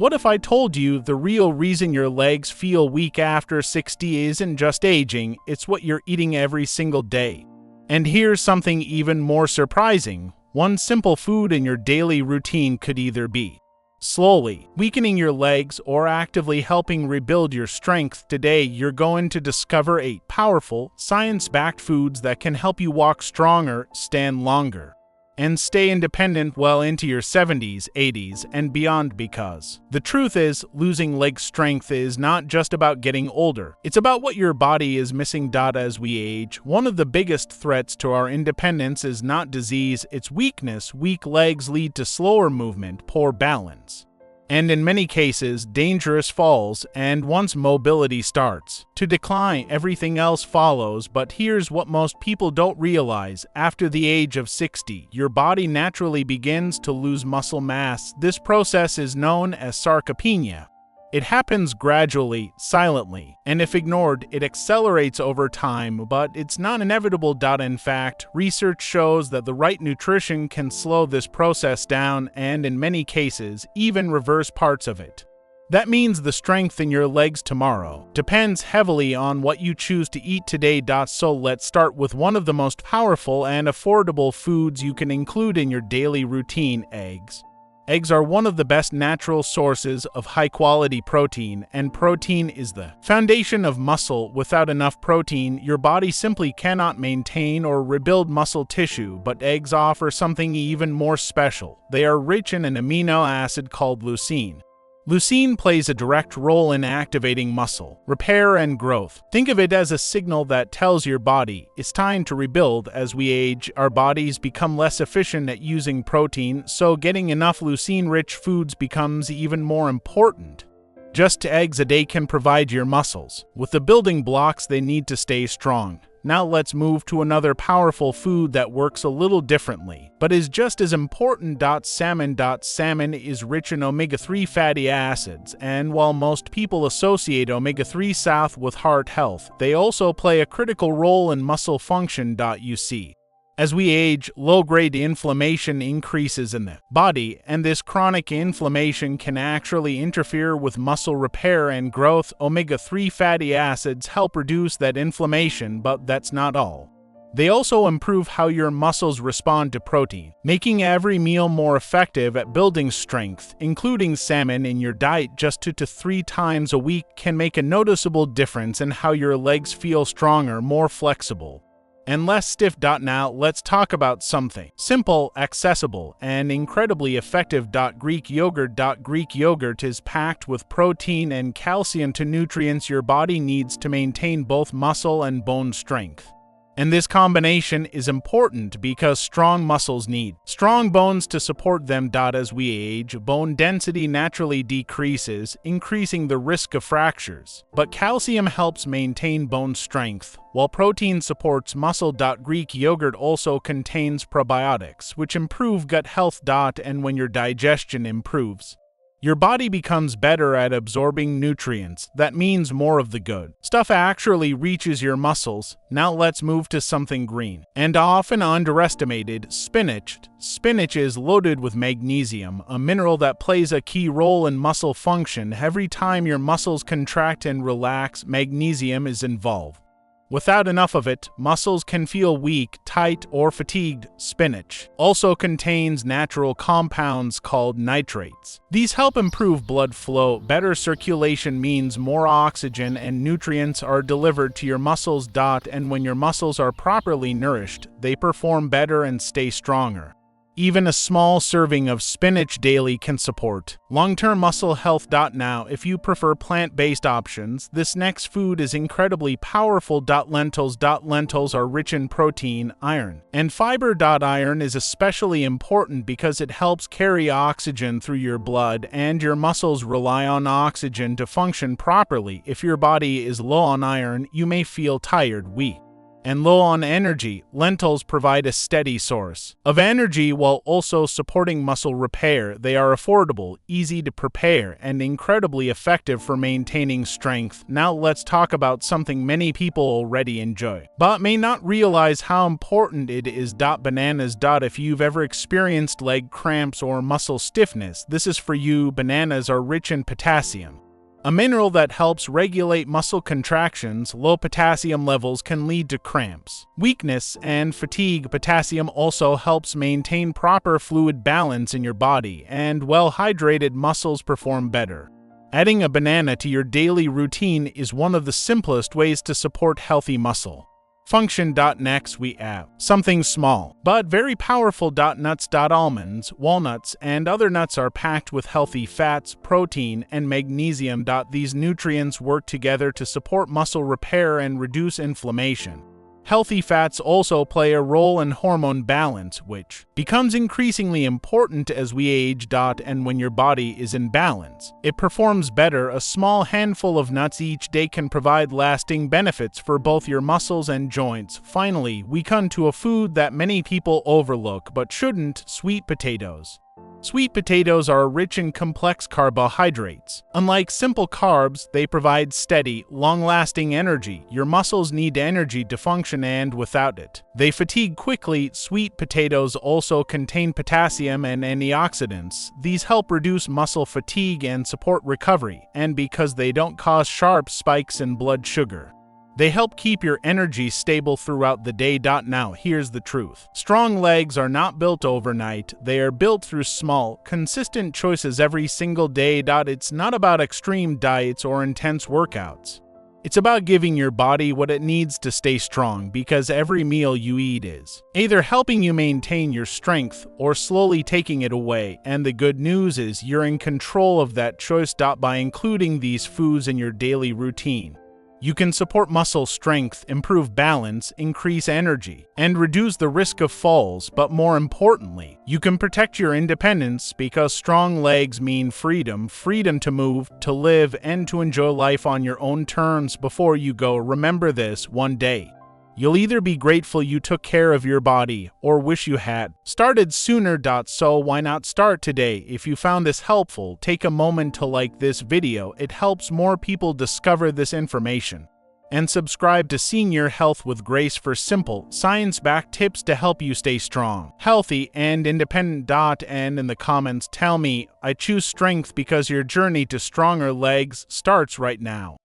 What if I told you the real reason your legs feel weak after 60 isn't just aging, it's what you're eating every single day? And here's something even more surprising. One simple food in your daily routine could either be slowly weakening your legs or actively helping rebuild your strength. Today, you're going to discover 8 powerful, science-backed foods that can help you walk stronger, stand longer, and stay independent well into your 70s, 80s, and beyond, because the truth is, losing leg strength is not just about getting older. It's about what your body is missing. As we age, one of the biggest threats to our independence is not disease, it's weakness. Weak legs lead to slower movement, poor balance, and in many cases, dangerous falls. And once mobility starts to decline, everything else follows. But here's what most people don't realize. After the age of 60, your body naturally begins to lose muscle mass. This process is known as sarcopenia. It happens gradually, silently, and if ignored, it accelerates over time, but it's not inevitable. In fact, research shows that the right nutrition can slow this process down and, in many cases, even reverse parts of it. That means the strength in your legs tomorrow depends heavily on what you choose to eat today. So let's start with one of the most powerful and affordable foods you can include in your daily routine: eggs. Eggs are one of the best natural sources of high-quality protein, and protein is the foundation of muscle. Without enough protein, your body simply cannot maintain or rebuild muscle tissue, but eggs offer something even more special. They are rich in an amino acid called leucine. Leucine plays a direct role in activating muscle repair and growth. Think of it as a signal that tells your body it's time to rebuild. As we age, our bodies become less efficient at using protein, so getting enough leucine-rich foods becomes even more important. Just 2 eggs a day can provide your muscles with the building blocks they need to stay strong. Now let's move to another powerful food that works a little differently, but is just as important: salmon. Salmon is rich in omega-3 fatty acids, and while most people associate omega-3 with heart health, they also play a critical role in muscle function. As we age, low-grade inflammation increases in the body, and this chronic inflammation can actually interfere with muscle repair and growth. Omega-3 fatty acids help reduce that inflammation, but that's not all. They also improve how your muscles respond to protein, making every meal more effective at building strength. Including salmon in your diet just 2 to 3 times a week can make a noticeable difference in how your legs feel stronger, more flexible, and less stiff. Now, let's talk about something simple, accessible, and incredibly effective: Greek yogurt. Greek yogurt is packed with protein and calcium, two nutrients your body needs to maintain both muscle and bone strength. And this combination is important because strong muscles need strong bones to support them. As we age, bone density naturally decreases, increasing the risk of fractures. But calcium helps maintain bone strength, while protein supports muscle. Greek yogurt also contains probiotics, which improve gut health. And when your digestion improves, your body becomes better at absorbing nutrients. That means more of the good stuff actually reaches your muscles. Now let's move to something green and often underestimated: spinach. Spinach is loaded with magnesium, a mineral that plays a key role in muscle function. Every time your muscles contract and relax, magnesium is involved. Without enough of it, muscles can feel weak, tight, or fatigued. Spinach also contains natural compounds called nitrates. These help improve blood flow. Better circulation means more oxygen and nutrients are delivered to your muscles. And when your muscles are properly nourished, they perform better and stay stronger. Even a small serving of spinach daily can support long-term muscle health. Now, if you prefer plant-based options, this next food is incredibly powerful: lentils. Lentils are rich in protein, iron, and fiber. Iron is especially important because it helps carry oxygen through your blood, and your muscles rely on oxygen to function properly. If your body is low on iron, you may feel tired, weak, and low on energy, lentils provide a steady source of energy while also supporting muscle repair. They are affordable, easy to prepare, and incredibly effective for maintaining strength. Now let's talk about something many people already enjoy, but may not realize how important it is. Bananas. If you've ever experienced leg cramps or muscle stiffness, this is for you. Bananas are rich in potassium, a mineral that helps regulate muscle contractions. Low potassium levels can lead to cramps, weakness, and fatigue. Potassium also helps maintain proper fluid balance in your body, and well-hydrated muscles perform better. Adding a banana to your daily routine is one of the simplest ways to support healthy muscle function. Next, we have something small but very powerful. Nuts. Almonds, walnuts, and other nuts are packed with healthy fats, protein, and magnesium. These nutrients work together to support muscle repair and reduce inflammation. Healthy fats also play a role in hormone balance, which becomes increasingly important as we age. And when your body is in balance, it performs better. A small handful of nuts each day can provide lasting benefits for both your muscles and joints. Finally, we come to a food that many people overlook but shouldn't: sweet potatoes. Sweet potatoes are rich in complex carbohydrates. Unlike simple carbs, they provide steady, long-lasting energy. Your muscles need energy to function, and without it, they fatigue quickly. Sweet potatoes also contain potassium and antioxidants. These help reduce muscle fatigue and support recovery, and because they don't cause sharp spikes in blood sugar, they help keep your energy stable throughout the day. Now, here's the truth. Strong legs are not built overnight. They are built through small, consistent choices every single day. It's not about extreme diets or intense workouts. It's about giving your body what it needs to stay strong, because every meal you eat is either helping you maintain your strength or slowly taking it away. And the good news is you're in control of that choice. By including these foods in your daily routine, you can support muscle strength, improve balance, increase energy, and reduce the risk of falls. But more importantly, you can protect your independence, because strong legs mean freedom to move, to live, and to enjoy life on your own terms. Before you go, remember this: one day, you'll either be grateful you took care of your body or wish you had started sooner. So why not start today? If you found this helpful, take a moment to like this video. It helps more people discover this information. And subscribe to Senior Health with Grace for simple, science-backed tips to help you stay strong, healthy, and independent. And in the comments, tell me, I choose strength, because your journey to stronger legs starts right now.